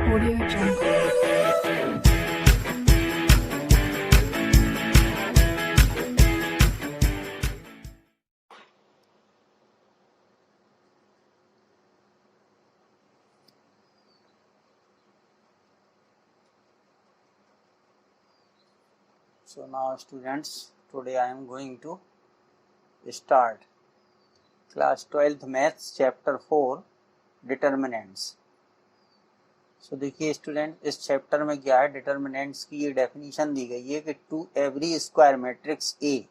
Audio Jungle. So now students, today I am going to start class 12th maths chapter 4 determinants. So देखिए student, इस chapter में क्या है, determinants की ये डेफिनेशन दी गई है कि to every square matrix A,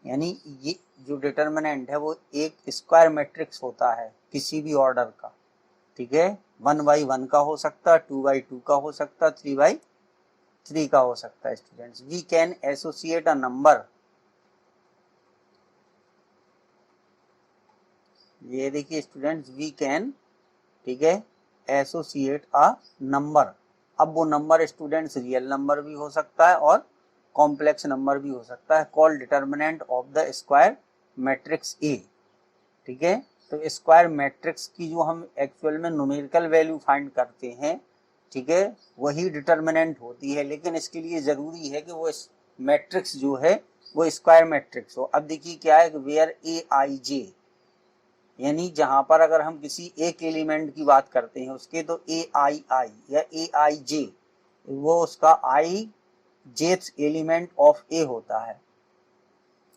यानी ये जो डिटर्मिनेंट है वो एक स्क्वायर मैट्रिक्स होता है किसी भी ऑर्डर का, ठीक है। 1/1 का हो सकता, 2/2 का हो सकता, 3/3 का हो सकता है। Students, we can associate a number, ये देखिए स्टूडेंट्स, वी कैन, ठीक है, एसोसिएट अ नंबर। अब वो नंबर स्टूडेंट्स रियल नंबर भी हो सकता है और कॉम्प्लेक्स नंबर भी हो सकता है, called determinant of the square matrix ए, ठीक है। तो स्क्वायर मैट्रिक्स की जो हम एक्चुअल में न्यूमेरिकल वैल्यू फाइंड करते हैं, ठीक है, वही डिटर्मिनेंट होती है, लेकिन इसके लिए जरूरी है कि वो मैट्रिक्स जो है वो स्क्वायर मैट्रिक्स हो। अब देखिए क्या है, वेयर ए आई जे, यानी जहां पर अगर हम किसी एक एलिमेंट की बात करते हैं उसके, तो ए आई आई या ए आई जे, वो उसका आई जेथ एलिमेंट ऑफ ए होता है।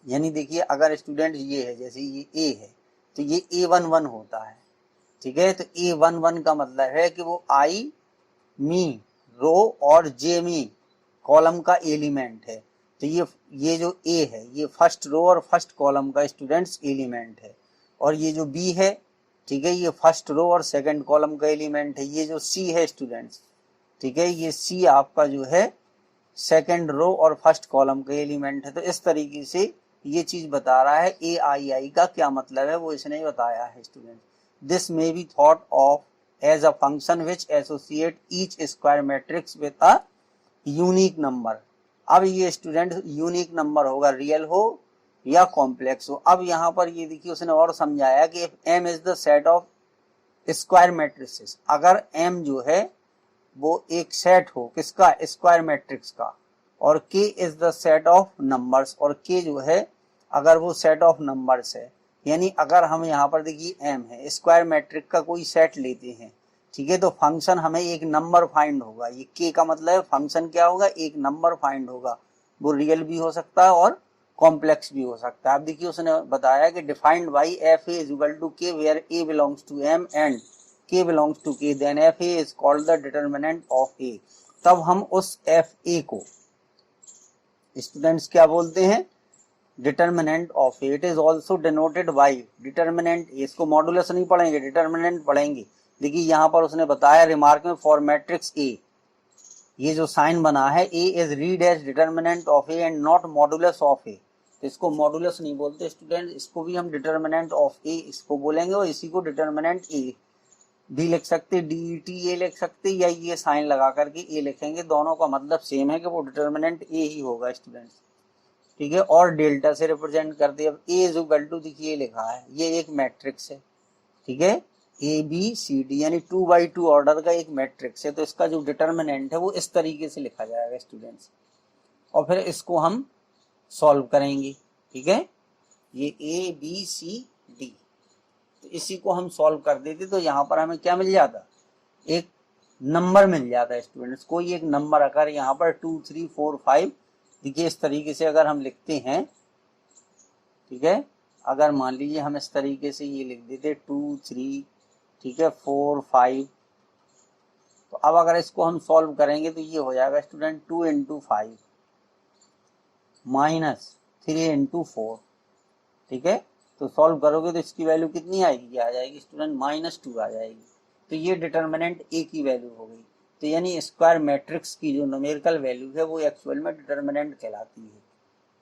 यानी देखिए अगर स्टूडेंट ये है, जैसे ये ए है, तो ये A11 होता है, ठीक है। तो A11 का मतलब है कि वो आई मी रो और जे मी कॉलम का एलिमेंट है। तो ये जो ए है ये फर्स्ट रो और फर्स्ट कॉलम का स्टूडेंट्स एलिमेंट है, और ये जो बी है, ठीक है, ये फर्स्ट रो और सेकंड कॉलम का एलिमेंट है। ये जो सी है स्टूडेंट्स, ठीक है, ये सी आपका जो है सेकंड रो और फर्स्ट कॉलम का एलिमेंट है। तो इस तरीके से ये चीज बता रहा है ए आई आई का क्या मतलब है, वो इसने बताया है student. This may be thought of as a function which associate each square matrix with a unique number. अब ये स्टूडेंट यूनिक नंबर होगा, रियल हो या कॉम्प्लेक्स हो। अब यहाँ पर ये देखिए उसने और समझाया कि M is the set of square matrices, अगर एम जो है वो एक सेट हो किसका, स्क्वायर मैट्रिक्स का, और के is the set of numbers, और के जो है अगर वो सेट ऑफ नंबर्स है, यानी अगर हम यहाँ पर देखिए एम है, स्क्वायर मैट्रिक का कोई सेट लेते हैं, ठीक है, तो फंक्शन हमें एक नंबर फाइंड होगा। ये के का मतलब है फंक्शन क्या होगा, एक नंबर फाइंड होगा, वो रियल भी हो सकता है और कॉम्प्लेक्स भी हो सकता है। अब देखिए उसने बताया कि defined by F A is equal to K where A belongs to M and K belongs to K, then F A is called the determinant of A. तब हम उस एफ ए को स्टूडेंट्स क्या बोलते हैं, determinant of A. It is also denoted by determinant, इसको modulus नहीं पढ़ेंगे, डिटर्मिनेंट पढ़ेंगे। देखिए यहाँ पर उसने बताया रिमार्क में, फॉर मैट्रिक्स ए, ये जो साइन बना है, A is read as determinant of A and not modulus of A. तो इसको मॉडुलस नहीं बोलते स्टूडेंट, इसको भी हम डिटर्मिनेंट ऑफ ए इसको बोलेंगे, और इसी को डिटर्मिनेंट ए भी लिख सकते, डी टी ए लिख सकते, या ये साइन लगा करके ए लिखेंगे, दोनों का मतलब सेम है कि वो डिटर्मिनेंट ए ही होगा स्टूडेंट्स, ठीक है। और डेल्टा से रिप्रेजेंट करते, अब ए इज इक्वल टू देखिए लिखा है, ये एक मैट्रिक्स है, ठीक है, ए बी सी डी, यानी 2/2 ऑर्डर का एक मैट्रिक्स है। तो इसका जो डिटर्मिनेंट है वो इस तरीके से लिखा जाएगा स्टूडेंट्स, और फिर इसको हम सॉल्व करेंगे, ठीक है। ये ए बी सी डी, तो इसी को हम सॉल्व कर देते तो यहाँ पर हमें क्या मिल जाता, एक नंबर मिल जाता है स्टूडेंट्स। कोई एक नंबर अगर यहाँ पर 2 3 4 5, देखिए इस तरीके से अगर हम लिखते हैं, ठीक है, अगर मान लीजिए हम इस तरीके से ये लिख देते 2 3, ठीक है, 4 5, तो अब अगर इसको हम सॉल्व करेंगे तो ये हो जाएगा स्टूडेंट 2 × 5 -3 × 4, ठीक है। तो सॉल्व करोगे तो इसकी वैल्यू कितनी आएगी, आ जाएगी स्टूडेंट -2 आ जाएगी। तो ये डिटर्मिनेंट ए की वैल्यू हो गई। तो यानी स्क्वायर मैट्रिक्स की जो न्यूमेरिकल वैल्यू है वो एक्चुअल में डिटर्मिनेंट कहलाती है।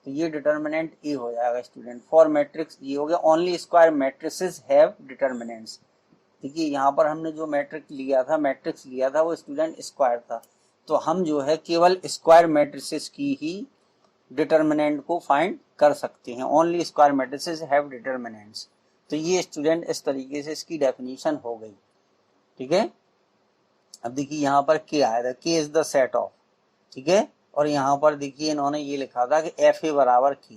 तो ये डिटर्मिनेंट ए हो जाएगा स्टूडेंट। फॉर मैट्रिक्स ये हो गया, only square matrices have determinants. देखिए यहाँ पर हमने जो मैट्रिक्स लिया था वो स्टूडेंट स्क्वायर था, तो हम जो है केवल स्क्वायर मैट्रिसेस की ही डिटर्मिनेंट को फाइंड कर सकते हैं। Only square matrices have determinants. तो ये स्टूडेंट इस तरीके से इसकी डेफिनेशन हो गई, ठीक है। अब देखिए यहाँ पर के आया था, के इज द सेट ऑफ, ठीक है, और यहाँ पर देखिए इन्होंने ये लिखा था कि एफ ए बराबर के,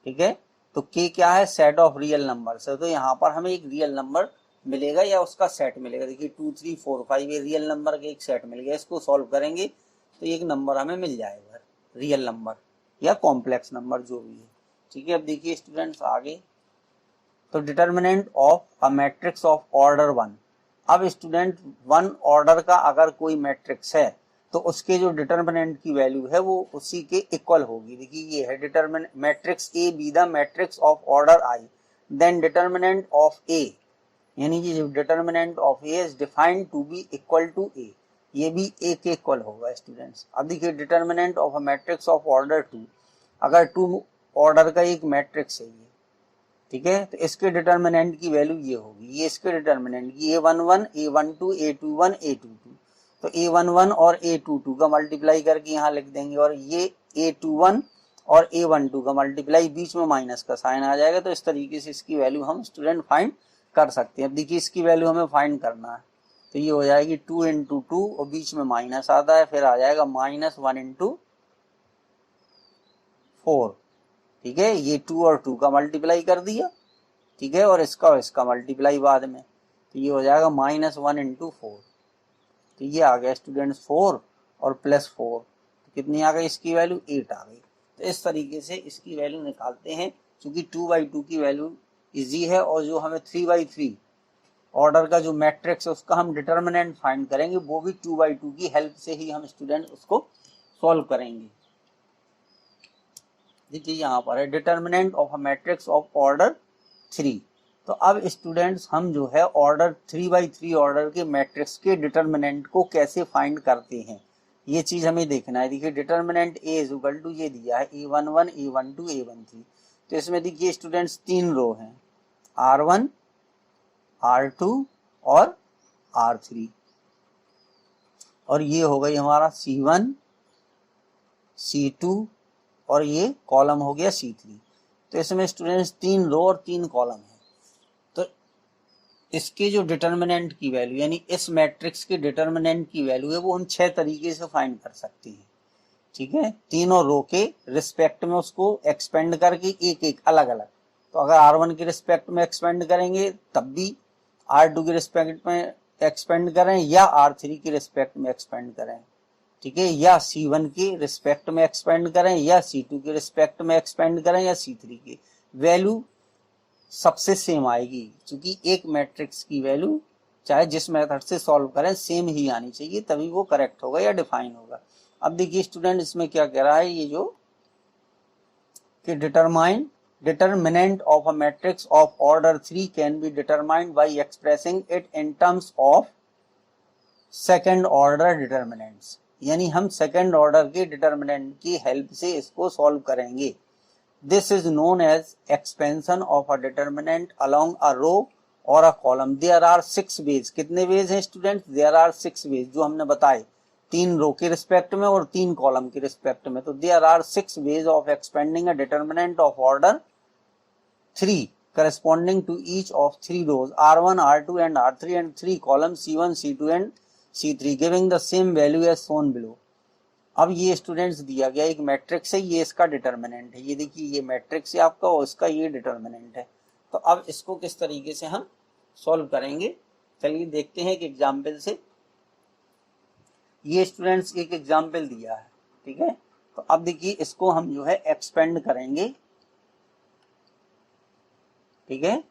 ठीक है, तो के क्या है, सेट ऑफ रियल नंबर है, तो यहाँ पर हमें एक रियल नंबर मिलेगा या उसका सेट मिलेगा। देखिए 2 3 4 5 ये रियल नंबर का एक सेट मिल गया, इसको सॉल्व करेंगे तो एक नंबर हमें मिल जाएगा, रियल नंबर या कॉम्प्लेक्स नंबर जो भी है, ठीक है। अब देखिए स्टूडेंट्स आगे, तो determinant of a matrix of order 1। अब स्टूडेंट 1 ऑर्डर का अगर कोई मैट्रिक्स है तो उसके जो डिटर्मिनेंट की वैल्यू है वो उसी के इक्वल होगी। देखिए ये है determinant, matrix A be the matrix of order I, then determinant of A, यानी कि जो determinant of A is defined to be equal to A, ये भी ए के इक्वल होगा स्टूडेंट्स। अब देखिए determinant of a matrix of order 2, अगर 2 ऑर्डर का एक मैट्रिक्स है ये, ठीक है, तो इसके डिटर्मिनेंट की वैल्यू ये होगी, ये इसके डिटर्मिनेंट की A11 A12 A21 A22, तो A11 और A22 का मल्टीप्लाई करके यहाँ लिख देंगे, और ये A21 और A12 का मल्टीप्लाई, बीच में माइनस का साइन आ जाएगा, तो इस तरीके से इसकी वैल्यू हम स्टूडेंट फाइंड कर सकते हैं। अब देखिए इसकी वैल्यू हमें फाइंड करना है, तो ये हो जाएगी 2 × 2 और बीच में माइनस आता है, फिर आ जाएगा -1 × 4, ठीक है, ये 2 और 2 का मल्टीप्लाई कर दिया, ठीक है, और इसका मल्टीप्लाई बाद में, तो ये हो जाएगा -1 × 4, तो ये आ गया स्टूडेंट्स 4 और +4, तो कितनी आ गई इसकी वैल्यू, 8 आ गई। तो इस तरीके से इसकी वैल्यू निकालते हैं, क्योंकि 2/2 की वैल्यू इजी है, और जो हमें 3/3 ऑर्डर का जो मैट्रिक्स है उसका हम डिटर्मिनेंट फाइंड करेंगे, वो भी 2/2 की हेल्प से ही हम स्टूडेंट उसको सॉल्व करेंगे। देखिए यहाँ पर है determinant of a matrix of order 3। तो अब स्टूडेंट्स हम जो है ऑर्डर 3/3 ऑर्डर के मैट्रिक्स के डिटर्मिनेंट को कैसे फाइंड करते हैं, ये चीज हमें देखना है। देखिए determinant A is equal to, ये दिया है A11 A12 A13, तो इसमें देखिए स्टूडेंट्स 3 रो हैं, R1 R2 और R3, और ये हो गई हमारा C1 C2 और ये कॉलम हो गया C3। तो इसमें स्टूडेंट्स 3 रो और 3 कॉलम है, तो इसके जो डिटर्मिनेंट की वैल्यू, यानी इस मैट्रिक्स के डिटर्मिनेंट की वैल्यू है, वो हम 6 तरीके से फाइंड कर सकते हैं, ठीक है, तीनों रो के रिस्पेक्ट में उसको एक्सपेंड करके एक एक अलग अलग। तो अगर R1 के रिस्पेक्ट में एक्सपेंड करेंगे तब भी, R2 के रिस्पेक्ट में एक्सपेंड करें या R3 के रिस्पेक्ट में एक्सपेंड करें, ठीक है, या C1 के रिस्पेक्ट में एक्सपेंड करें या C2 के रिस्पेक्ट में एक्सपेंड करें या C3 की, वैल्यू सबसे सेम आएगी, क्योंकि एक मैट्रिक्स की वैल्यू चाहे जिस मेथड से सॉल्व करें सेम ही आनी चाहिए, तभी वो करेक्ट होगा या डिफाइन होगा। अब देखिए स्टूडेंट इसमें क्या कह रहा है, ये जो कि determinant of a matrix of order 3 can be determined by expressing it in terms of second order determinants, यानी हम सेकंड ऑर्डर के डिटर्मिनेंट की हेल्प से इसको सॉल्व करेंगे। This is known as expansion of a determinant along a row or a column. There are 6 ways, कितने ways हैं student, there are 6 ways, जो हमने बताए 3 रो के रिस्पेक्ट में और 3 कॉलम के रिस्पेक्ट में। तो there are 6 ways of expanding a determinant of order 3 corresponding to each of 3 rows R1 R2 and R3 and 3 columns C1 C2 and C3 giving the same value as shown below। अब ये students दिया गया एक matrix है, ये इसका determinant है, ये देखिए ये मैट्रिक्स है आपका और इसका ये डिटर्मिनेंट है। तो अब इसको किस तरीके से हम सॉल्व करेंगे, चलिए देखते हैं एक एग्जाम्पल से। ये स्टूडेंट्स एक एग्जाम्पल दिया है, ठीक है, तो अब देखिए इसको हम जो है एक्सपेंड करेंगे, ठीक है,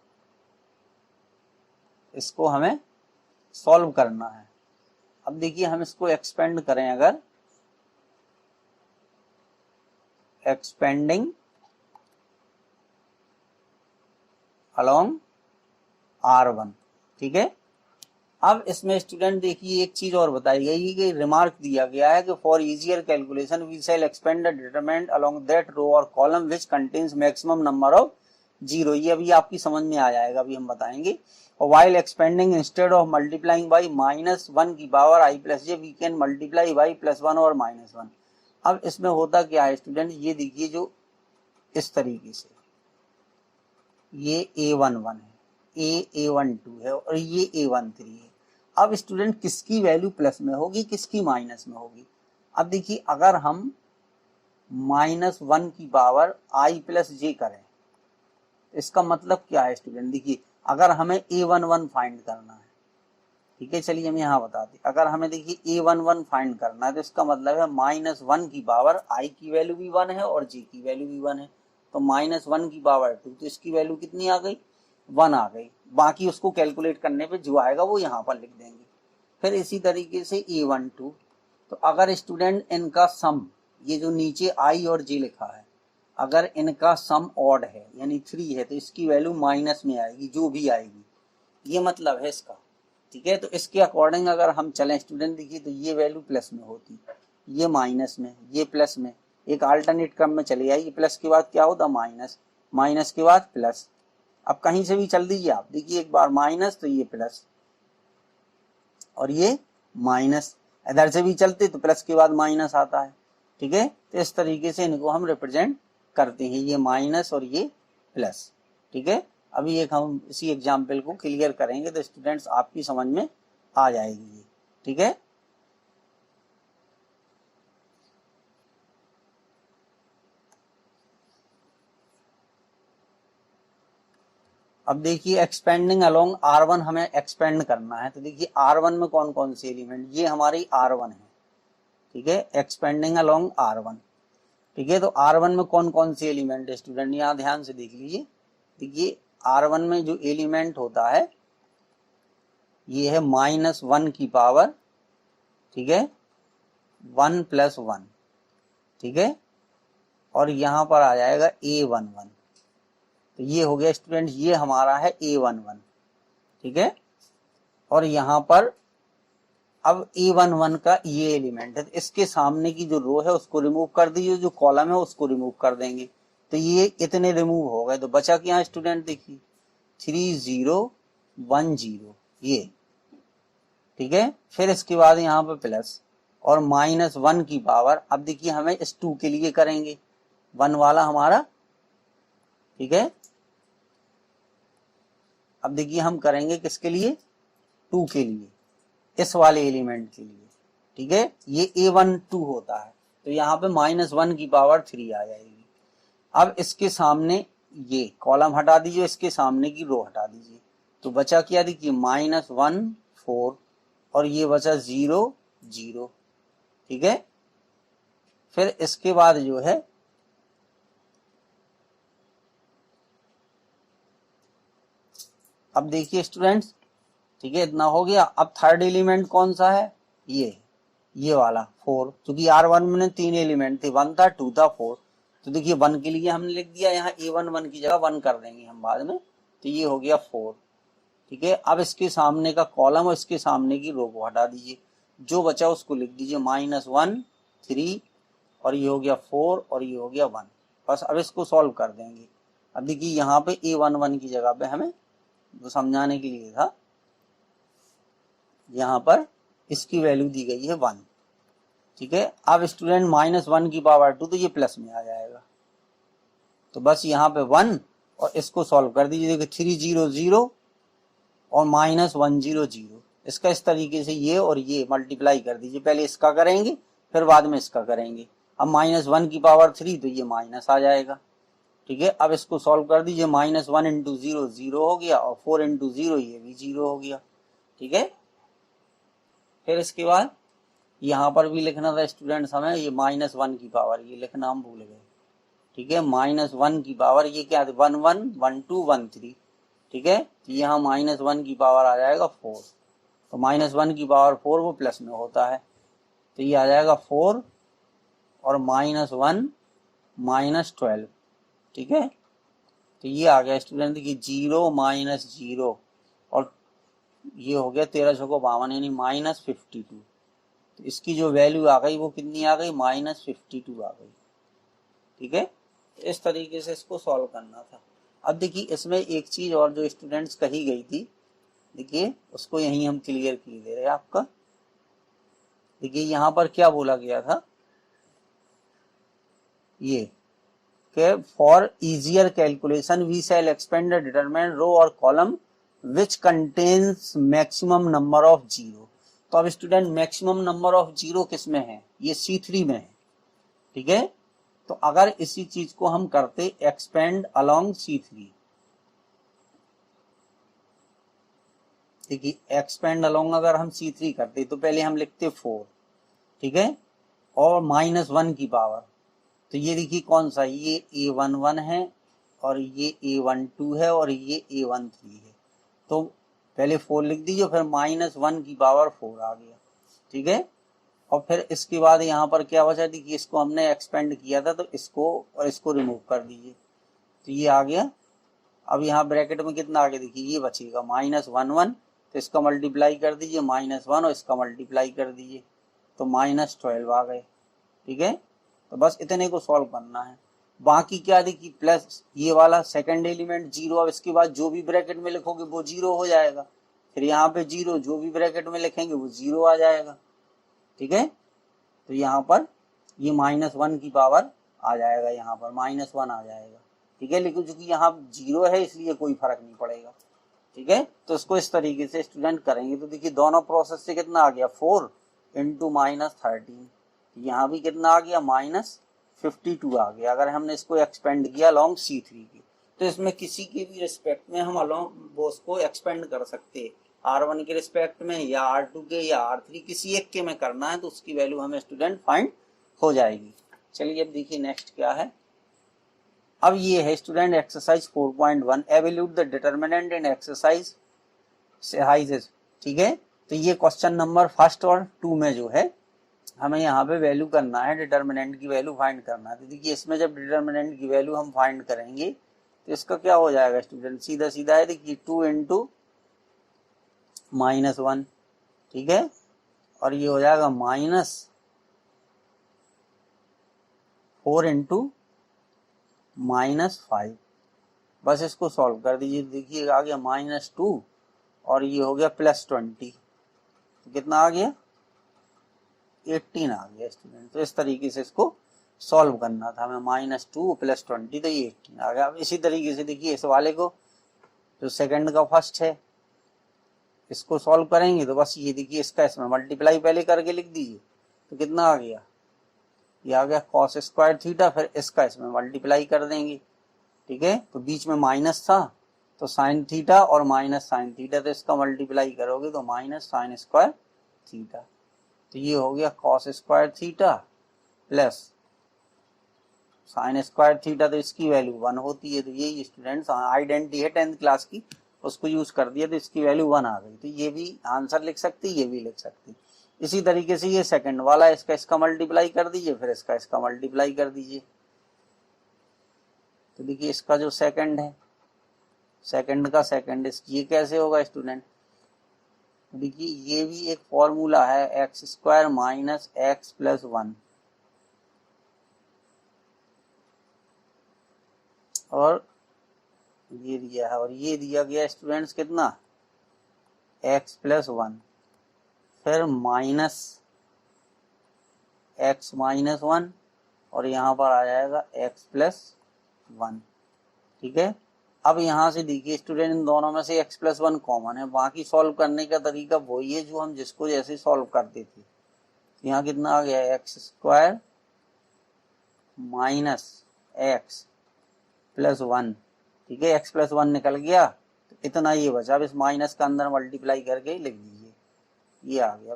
इसको हमें सॉल्व करना है। अब देखिए हम इसको एक्सपेंड करें, अगर एक्सपेंडिंग अलोंग R1, ठीक है। अब इसमें स्टूडेंट देखिए एक चीज और बताई गई कि रिमार्क दिया गया है कि for easier calculation we shall expand the determinant along that row or column which contains maximum number of 0। ये अभी आपकी समझ में आ जाएगा, अभी हम बताएंगे। और while expanding instead of multiplying by -1 की power I plus j we can multiply by +1 और -1। अब इसमें होता क्या है स्टूडेंट, ये देखिए जो इस तरीके से ये A11 है, A12 है और ये A13 है। अब स्टूडेंट किसकी वैल्यू प्लस में होगी, किसकी माइनस में होगी। अब देखिए अगर हम -1 की पावर i प्लस जे करें, इसका मतलब क्या है स्टूडेंट, देखिए अगर हमें a11 फाइंड करना है, ठीक है, चलिए हम यहाँ बताते हैं। अगर हमें देखिए a11 फाइंड करना है तो इसका मतलब है -1 की पावर i की वैल्यू भी 1 है और j की वैल्यू भी 1 है, तो -1 की पावर 2, तो इसकी वैल्यू कितनी आ गई, 1 आ गई। बाकी उसको कैलकुलेट करने पे जो आएगा वो यहाँ पर लिख देंगे। फिर इसी तरीके से a12, तो अगर स्टूडेंट इनका सम, ये जो नीचे i और j लिखा है, अगर इनका सम ऑड है यानी 3 है तो इसकी वैल्यू माइनस में आएगी, जो भी आएगी, ये मतलब है इसका, ठीक है। तो इसके अकॉर्डिंग अगर हम चलें स्टूडेंट, देखिए तो ये वैल्यू प्लस में होती, ये माइनस में, ये प्लस में, एक अल्टरनेट क्रम में चले जाइए। प्लस के बाद क्या होता, माइनस, माइनस के बाद प्लस। अब कहीं से भी चल दीजिए आप, देखिए एक बार माइनस तो ये प्लस और ये माइनस, इधर से भी चलते तो प्लस के बाद माइनस आता है, ठीक है। तो इस तरीके से इनको हम रिप्रेजेंट करते हैं, ये माइनस और ये प्लस, ठीक है। अभी एक हम इसी एग्जाम्पल को क्लियर करेंगे तो स्टूडेंट्स आपकी समझ में आ जाएगी ये, ठीक है। अब देखिए एक्सपेंडिंग अलोंग R1 हमें एक्सपेंड करना है, तो देखिए R1 में कौन कौन से एलिमेंट, ये हमारी R1 है, ठीक है, एक्सपेंडिंग अलोंग R1, ठीक है। तो R1 में कौन कौन से एलिमेंट है स्टूडेंट, यहाँ ध्यान से देख लीजिए। देखिए R1 में जो एलिमेंट होता है ये है -1 की पावर, ठीक है, 1 + 1, ठीक है, और यहाँ पर आ जाएगा a11, तो ये हो गया स्टूडेंट, ये हमारा है a11, ठीक है। और यहाँ पर अब a11 का ये एलिमेंट है, तो इसके सामने की जो रो है उसको रिमूव कर दीजिए, जो कॉलम है उसको रिमूव कर देंगे, तो ये इतने रिमूव हो गए, तो बचा क्या स्टूडेंट, देखिए 3 0 1 0, ये, ठीक है। फिर इसके बाद यहाँ पे प्लस और -1 की पावर, अब देखिए हमें इस 2 के लिए करेंगे, 1 वाला हमारा, ठीक है। अब देखिए हम करेंगे किसके लिए, 2 के लिए, इस वाले एलिमेंट के लिए, ठीक है। ये a12 होता है, तो यहाँ पे -1 की पावर 3 आ जाएगी। अब इसके सामने ये कॉलम हटा दीजिए, इसके सामने की रो हटा दीजिए, तो बचा क्या, देखिए -1 4 और ये बचा 0 0, ठीक है। फिर इसके बाद जो है अब देखिए स्टूडेंट्स, ठीक है, इतना हो गया। अब थर्ड एलिमेंट कौन सा है, ये वाला 4, क्योंकि R1 में 3 एलिमेंट थे, 1 था 2 था 4, तो देखिए 1 के लिए हमने लिख दिया, यहाँ a11 की जगह 1 कर देंगे हम बाद में, तो ये हो गया 4, ठीक है। अब इसके सामने का कॉलम और इसके सामने की रो को हटा दीजिए, जो बचा उसको लिख दीजिए -1 3 और ये हो गया 4 और ये हो गया 1, बस अब इसको सॉल्व कर देंगे। अब देखिए यहाँ पे a11 की जगह पे हमें वो समझाने के लिए था, यहाँ पर इसकी वैल्यू दी गई है 1, ठीक है। अब स्टूडेंट -1 की पावर 2, तो ये प्लस में आ जाएगा, तो बस यहाँ पे 1 और इसको सॉल्व कर दीजिए, देखिए 3 0 0 और -1 0 0, इसका इस तरीके से ये और ये मल्टीप्लाई कर दीजिए, पहले इसका करेंगे फिर बाद में इसका करेंगे। अब -1 की पावर 3, तो ये माइनस आ जाएगा, ठीक है। अब इसको सॉल्व कर दीजिए, -1 × 0 0 हो गया और 4 × 0 ये भी 0 हो गया, ठीक है। फिर इसके बाद यहाँ पर भी लिखना था स्टूडेंट्स हमें, ये -1 की पावर, ये लिखना हम भूल गए, ठीक है। -1 की पावर ये क्या है, 1 1 1 2 1 3, ठीक है। तो यहाँ -1 की पावर आ जाएगा 4, तो -1 की पावर 4 वो प्लस में होता है, तो ये आ जाएगा 4 और -1 -12, ठीक है। तो ये आ गया स्टूडेंट की 0 -0 और ये हो गया 13 छक्को 52 यानी -52, तो इसकी जो वैल्यू आ गई वो कितनी आ गई, -52 आ गई, ठीक है। इस तरीके से इसको सॉल्व करना था। अब देखिए इसमें एक चीज और जो स्टूडेंट्स कही गई थी, देखिए उसको यहीं हम क्लियर कर दे रहे हैं आपका। देखिए यहाँ पर क्या बोला गया था, ये कि for easier calculation we shall expand the determinant row or column which contains maximum number of zero. तो अब student maximum number of zero किस में है, ये C3 में है, ठीक है। तो अगर इसी चीज को हम करते एक्सपेंड अलोंग C3, देखिए एक्सपेंड अलोंग अगर हम C3 करते तो पहले हम लिखते 4, ठीक है, और -1 की पावर, तो ये देखिए कौन सा, ये A11 है और ये A12 है और ये A13 है। तो पहले 4 लिख दीजिए, फिर -1 की पावर 4 आ गया, ठीक है। और फिर इसके बाद यहाँ पर क्या बचा, देखिए इसको हमने एक्सपेंड किया था तो इसको और इसको रिमूव कर दीजिए, तो ये आ गया। अब यहाँ ब्रैकेट में कितना आ गया, देखिए ये बचेगा -1 तो इसका मल्टीप्लाई कर दीजिए, -1 और इसका मल्टीप्लाई कर दीजिए, तो -12 आ गए, ठीक है। तो बस इतने को सॉल्व करना है। बाकी क्या देखिए, प्लस ये वाला सेकंड एलिमेंट 0, अब इसके बाद जो भी ब्रैकेट में लिखोगे वो 0 हो जाएगा, फिर यहाँ पे 0 जो भी ब्रैकेट में लिखेंगे वो 0 आ जाएगा, ठीक है। तो यहाँ पर ये -1 की पावर आ जाएगा, यहाँ पर -1 आ जाएगा, ठीक है। लेकिन चूंकि यहाँ 0 है इसलिए कोई फर्क नहीं पड़ेगा, ठीक है। तो इसको इस तरीके से स्टूडेंट करेंगे, तो देखिए दोनों प्रोसेस से कितना आ गया, 4 इंटू -13, यहाँ भी कितना आ गया, -52 आ गया। अगर हमने इसको एक्सपेंड किया अलोंग C3 की, तो इसमें किसी के भी रिस्पेक्ट में हम अलोंग वो उसको एक्सपेंड कर सकते हैं, R1 के रिस्पेक्ट में या R2 के या R3, किसी एक के में करना है तो उसकी वैल्यू हमें स्टूडेंट फाइंड हो जाएगी। चलिए अब देखिए नेक्स्ट क्या है। अब ये है student exercise 4.1, evaluate the determinant in exercise sizes, ठीक है। तो ये क्वेश्चन नंबर 1 और 2 में जो है हमें यहाँ पे वैल्यू करना है, डिटरमिनेंट की वैल्यू फाइंड करना है। तो देखिए इसमें जब डिटरमिनेंट की वैल्यू हम फाइंड करेंगे तो इसका क्या हो जाएगा स्टूडेंट, सीधा सीधा है, देखिए 2 इंटू -1, ठीक है, और ये हो जाएगा -4 इंटू -5। बस इसको सॉल्व कर दीजिए, देखिए आ गया -2 और ये हो गया +20, तो कितना आ गया, 18 आ गया स्टूडेंट। तो इस तरीके से इसको सॉल्व करना था हमें, -2 +20 तो ये 18 आ गया। अब इसी तरीके से देखिए इस वाले को, जो सेकंड का फर्स्ट है, इसको सॉल्व करेंगे तो बस ये देखिए इसका इसमें मल्टीप्लाई पहले करके लिख दीजिए, तो कितना आ गया, ये आ गया cos स्क्वायर थीटा, फिर इसका इसमें मल्टीप्लाई कर देंगे, ठीक है। तो बीच में माइनस था तो साइन थीटा और माइनस साइन थीटा, तो इसका मल्टीप्लाई करोगे तो माइनस साइन स्क्वायर थीटा, तो ये हो गया cos square theta plus sine square theta, तो इसकी वैल्यू 1 होती है। तो ये स्टूडेंट्स आइडेंटिटी है 10th क्लास की, उसको यूज कर दिया तो इसकी वैल्यू 1 आ गई। तो ये भी आंसर लिख सकती, ये भी लिख सकती। इसी तरीके से ये सेकंड वाला, इसका मल्टीप्लाई कर दीजिए, फिर इसका मल्टीप्लाई कर दीजिए। तो देखिए इसका जो सेकंड है, सेकंड का सेकंड, ये कैसे होगा स्टूडेंट, देखिए ये भी एक फॉर्मूला है x² माइनस x प्लस 1, और ये दिया है, और ये दिया गया स्टूडेंट्स कितना, x प्लस 1, फिर माइनस x माइनस 1, और यहाँ पर आ जाएगा x प्लस 1, ठीक है। अब यहाँ से देखिए स्टूडेंट इन दोनों में से x प्लस 1 कॉमन है, बाकी सॉल्व करने का तरीका वही है जो हम जिसको जैसे सॉल्व करते थे। यहाँ कितना आ गया, x² माइनस x प्लस 1, ठीक है, x प्लस 1 निकल गया, तो इतना ये बचा। अब इस माइनस का अंदर मल्टीप्लाई करके लिख दीजिए, ये आ गया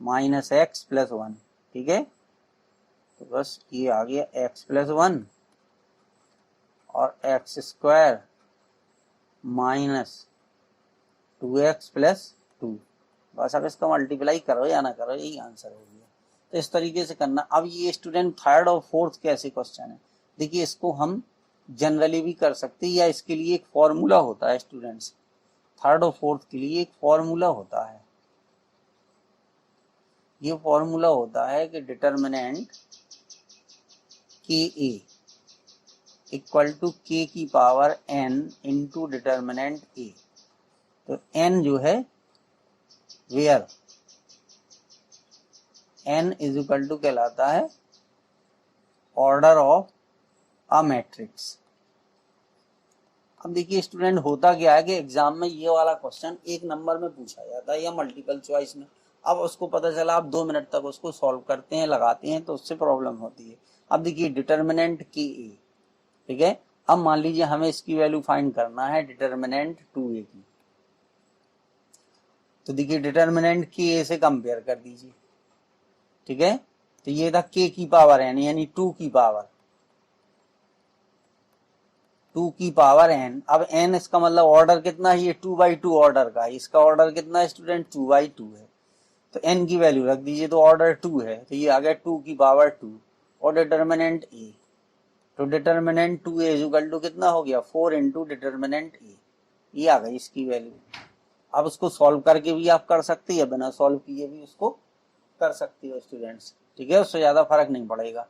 माइनस x प्लस 1, ठीक है। तो बस ये आ गया x प्लस 1 और x² माइनस 2x प्लस 2, बस अब इसका मल्टीप्लाई करो या ना करो, यही आंसर हो गया। तो इस तरीके से करना। अब ये स्टूडेंट थर्ड और फोर्थ कैसे क्वेश्चन है, देखिए इसको हम जनरली भी कर सकते हैं या इसके लिए एक फॉर्मूला होता है स्टूडेंट्स, थर्ड और फोर्थ के लिए एक फॉर्मूला होता है। ये फॉर्मूला होता है कि determinant KA equal to k की power n into determinant A। तो n जो है where n is equal to कहलाता है ऑर्डर ऑफ अ मैट्रिक्स, अब देखिए स्टूडेंट, होता क्या है कि एग्जाम में ये वाला क्वेश्चन एक नंबर में पूछा जाता है या मल्टीपल चॉइस में। अब उसको पता चला आप 2 मिनट तक उसको सॉल्व करते हैं, लगाते हैं, तो उससे प्रॉब्लम होती है। अब देखिए डिटर्मिनेंट की ए, ठीक है। अब मान लीजिए हमें इसकी वैल्यू फाइंड करना है डिटर्मिनेंट 2a की। तो देखिए डिटर्मिनेंट की ए से कंपेयर कर दीजिए, ठीक है। तो ये था k की पावर n, यानी 2 की पावर, 2 की पावर n। अब n इसका मतलब ऑर्डर कितना है, ये 2/2 ऑर्डर का है। इसका ऑर्डर कितना है स्टूडेंट, 2/2 है। तो n की वैल्यू रख दीजिए, तो ऑर्डर 2 है, तो ये आ गया 2 की पावर 2। और डिटर्मिनेंट a, तो डिटर्मिनेंट 2a इक्वल टू कितना हो गया, 4 इंटू डिटर्मिनेंट a। ये आ गई इसकी वैल्यू। अब उसको सॉल्व करके भी आप कर सकते हैं, बिना सॉल्व किए भी उसको कर सकती हो स्टूडेंट्स, ठीक है। उससे ज्यादा फर्क नहीं पड़ेगा।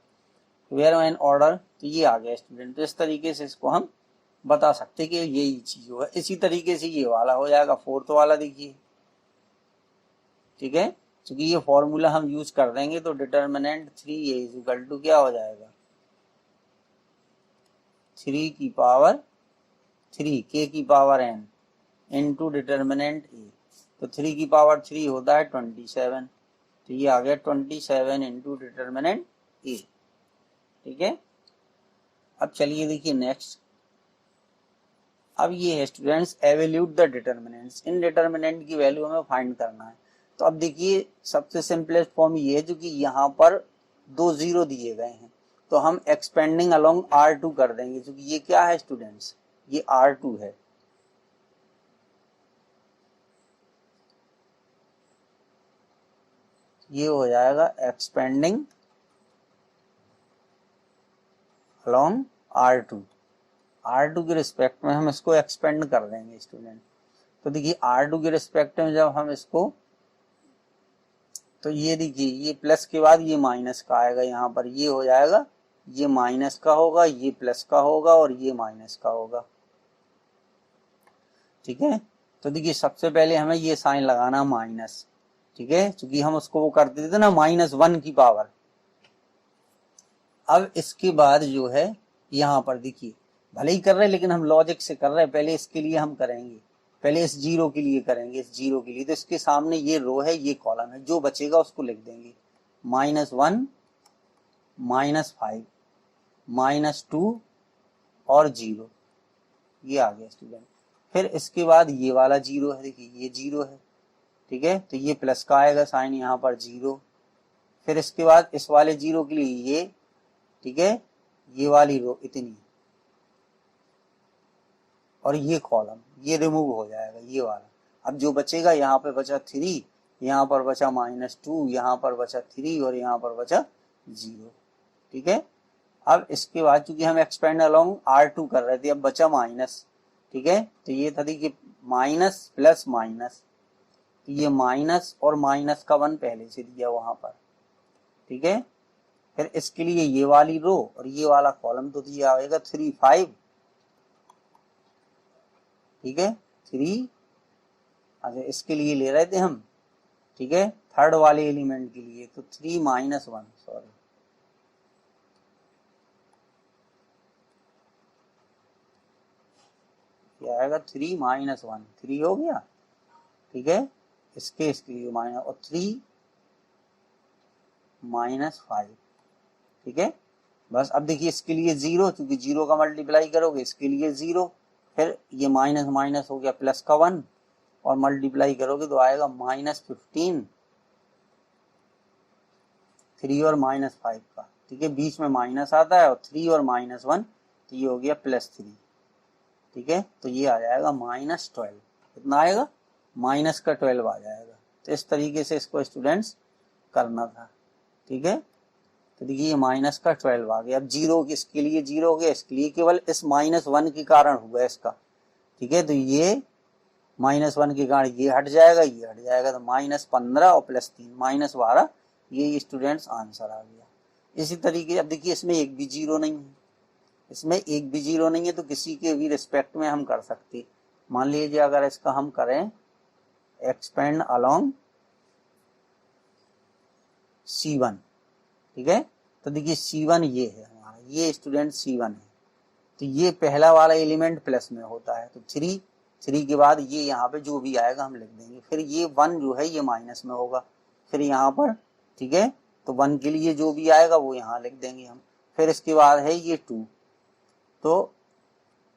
वेयर एन ऑर्डर, तो ये आ गया स्टूडेंट। तो इस तरीके से इसको हम बता सकते कि यही चीज होगा। इसी तरीके से ये वाला हो जाएगा, फोर्थ वाला देखिए, ठीक है। क्योंकि ये फॉर्मूला हम यूज कर देंगे, तो determinant 3a is equal to क्या हो जाएगा, 3 की पावर 3 k की power n into determinant a। तो 3 की पावर 3 होता है 27, तो ये आ गया 27 इंटू डिटर्मिनेंट a, ठीक है। अब चलिए देखिए नेक्स्ट। अब ये है students evaluate the determinants. In determinant की वैल्यू हमें फाइंड करना है। तो अब देखिए सबसे सिंपलेस्ट फॉर्म ये है, जो कि यहाँ पर 2 0 दिए गए हैं, तो हम एक्सपेंडिंग अलोंग R2 कर देंगे, क्योंकि ये क्या है स्टूडेंट्स, ये R2 है। ये हो जाएगा एक्सपेंडिंग अलोंग R2। R2 के रिस्पेक्ट में हम इसको एक्सपेंड कर देंगे स्टूडेंट। तो देखिए R2 के रिस्पेक्ट में जब हम इसको, तो ये देखिए ये प्लस के बाद ये माइनस का आएगा, यहाँ पर ये हो जाएगा, ये माइनस का होगा, ये प्लस का होगा, और ये माइनस का होगा, ठीक है। तो देखिए सबसे पहले हमें ये साइन लगाना माइनस, ठीक है, क्योंकि हम उसको वो करते थे ना -1 की पावर। अब इसके बाद जो है यहाँ पर देखिए, भले ही कर रहे हैं लेकिन हम लॉजिक से कर रहे हैं। पहले इसके लिए हम करेंगे, पहले इस जीरो के लिए करेंगे, इस जीरो के लिए। तो इसके सामने ये रो है, ये कॉलम है, जो बचेगा उसको लिख देंगे -1 -5 -2 और 0। ये आ गया स्टूडेंट। फिर इसके बाद ये वाला जीरो है, देखिए ये जीरो है, ठीक है। तो ये प्लस का आएगा साइन, यहाँ पर 0। फिर इसके बाद इस वाले जीरो के लिए ये, ठीक है, ये वाली रो इतनी, और ये कॉलम ये रिमूव हो जाएगा, ये वाला। अब जो बचेगा, यहाँ पे बचा 3, यहाँ पर बचा -2, यहाँ पर बचा 3, और यहाँ पर बचा 0, ठीक है। अब इसके बाद चूंकि हम एक्सपेंड अलोंग R2 कर रहे थे, अब बचा माइनस, ठीक है। तो ये था कि माइनस प्लस माइनस, तो ये माइनस और माइनस का 1 पहले से दिया वहां पर, ठीक है। फिर इसके लिए ये वाली रो और ये वाला कॉलम तो दिया आएगा 3 5, ठीक है, 3। अच्छा इसके लिए ले रहे थे हम, ठीक है, थर्ड वाले एलिमेंट के लिए, तो 3 -1, सॉरी, ये आएगा 3 -1, 3 हो गया, ठीक है। इसके लिए माइनस, और 3 -5, ठीक है। बस अब देखिए इसके लिए 0, क्योंकि 0 का मल्टीप्लाई करोगे, इसके लिए 0। फिर ये माइनस माइनस हो गया प्लस का 1, और मल्टीप्लाई करोगे तो आएगा -15, 3 और -5 का, ठीक है। बीच में माइनस आता है, और 3 और -1, तो ये हो गया +3, ठीक है। तो ये आ जाएगा -12, कितना आएगा, माइनस का 12 आ जाएगा। तो इस तरीके से इसको स्टूडेंट्स करना था, ठीक है। तो देखिए ये माइनस का 12 आ गया। अब 0 इसके लिए 0 हो गया, इसके लिए केवल इस -1 के कारण हुआ इसका, ठीक है। तो ये -1 के कारण ये हट जाएगा, ये हट जाएगा, तो -15 और +3 -12, ये स्टूडेंट्स आंसर आ गया। इसी तरीके अब देखिए इसमें एक भी 0 नहीं है, इसमें एक भी 0 नहीं है, तो किसी के भी रिस्पेक्ट में हम कर सकते। मान लीजिए अगर इसका हम करें एक्सपेंड अलोंग C1, ठीक है। तो देखिए C1 ये है हमारा, ये स्टूडेंट C1 है। तो ये पहला वाला एलिमेंट प्लस में होता है, तो 3 के बाद ये यहाँ पे जो भी आएगा हम लिख देंगे। फिर ये 1 जो है ये माइनस में होगा, फिर यहाँ पर, ठीक है, तो 1 के लिए जो भी आएगा वो यहाँ लिख देंगे हम। फिर इसके बाद है ये 2, तो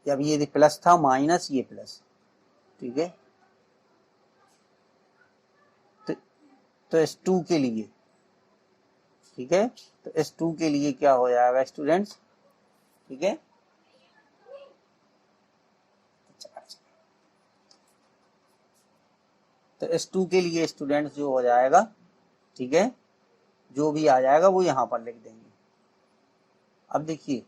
जब ये प्लस था माइनस ये प्लस, ठीक है। तो S2 के लिए, ठीक है, तो S2 के लिए क्या हो जाएगा स्टूडेंट्स, ठीक है। तो S2 के लिए स्टूडेंट्स जो हो जाएगा, ठीक है, जो भी आ जाएगा वो यहां पर लिख देंगे। अब देखिए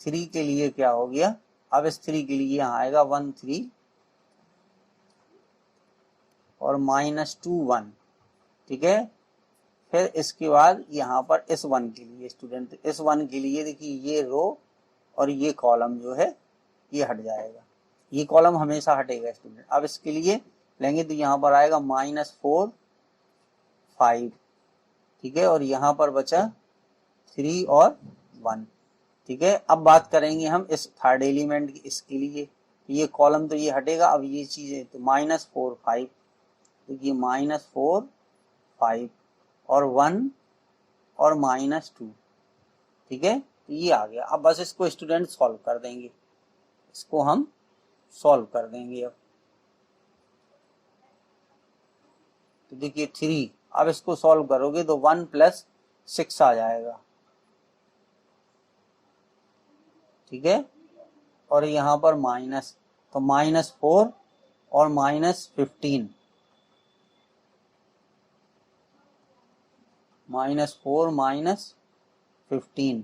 3 के लिए क्या हो गया, अब इस 3 के लिए यहाँ आएगा 1 3 और -2 1, ठीक है। फिर इसके बाद यहाँ पर इस 1 के लिए स्टूडेंट, इस 1 के लिए देखिए ये रो और ये कॉलम जो है ये हट जाएगा, ये कॉलम हमेशा हटेगा स्टूडेंट। अब इसके लिए लेंगे तो यहाँ पर आएगा -4 5, ठीक है, और यहाँ पर बचा 3 और 1, ठीक है। अब बात करेंगे हम इस थर्ड एलिमेंट की, इसके लिए ये कॉलम तो ये हटेगा, अब ये चीजें तो -4 5, देखिए -4 5 और 1 और -2, ठीक है, तो ये आ गया। अब बस इसको स्टूडेंट सॉल्व कर देंगे, इसको हम सॉल्व कर देंगे। अब तो देखिए 3, अब इसको सॉल्व करोगे तो 1 + 6 आ जाएगा, ठीक है, और यहाँ पर माइनस, तो -4 और -15, -4 -15,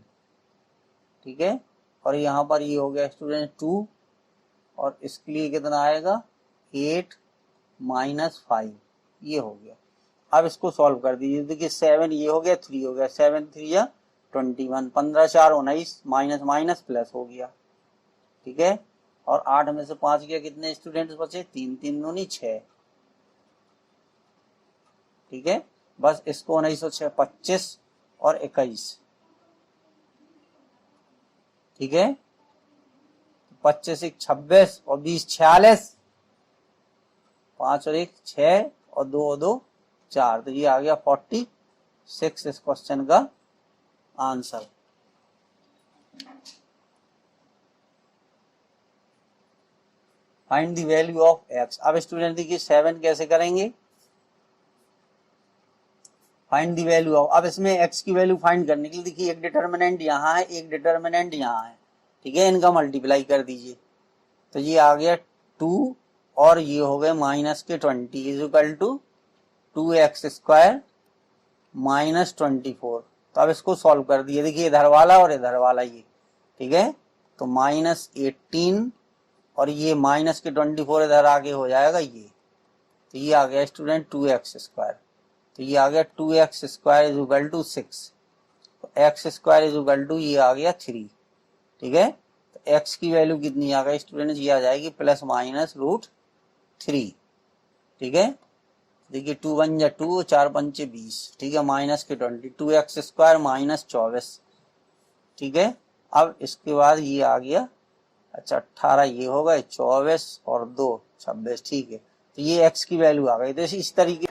ठीक है, और यहाँ पर ये हो गया स्टूडेंट 2, और इसके लिए कितना आएगा 8 -5, ये हो गया। अब इसको सॉल्व कर दीजिए, देखिए 7 ये हो गया, 3 हो गया, 7 3 या 21, 15 4 19, माइनस माइनस प्लस हो गया, ठीक है। और 8 में से 5 गया, कितने स्टूडेंट्स बचे, 3 3 दूनी 6, ठीक है। बस इसको 1906 25 और 21, ठीक है, 25 1 26 और 20 46, 5 और 1 6 और 2 और 2 4, तो ये आ गया 46 इस क्वेश्चन का answer. Find the value of x। अब स्टूडेंट देखिए 7 कैसे करेंगे, फाइंड द वैल्यू ऑफ, अब इसमें x की वैल्यू फाइंड करने के लिए देखिए एक डिटर्मिनेंट यहाँ है, एक डिटर्मिनेंट यहाँ है, ठीक है, इनका मल्टीप्लाई कर दीजिए, तो ये आ गया 2 और ये हो गए -20 इक्वल टू 2x² -24। तो अब इसको सॉल्व कर दिए, देखिए इधर वाला और इधर वाला ये, ठीक है, तो -18 और ये -24 इधर आगे हो जाएगा ये, तो ये आ गया स्टूडेंट 2x², तो ये आ गया 2x² इक्वल टू 6, तो x² इक्वल टू ये आ गया 3, ठीक है। तो x की वैल्यू कितनी आ गई स्टूडेंट, ये आ जाएगी ±√3, ठीक है। देखिए 2 1 जा 2, 4 5 20, ठीक है, -20, 2x² -24, ठीक है। अब इसके बाद ये आ गया, अच्छा 18 ये हो गए, 24 और 2 26, ठीक है, तो ये x की वैल्यू आ गई। तो इस तरीके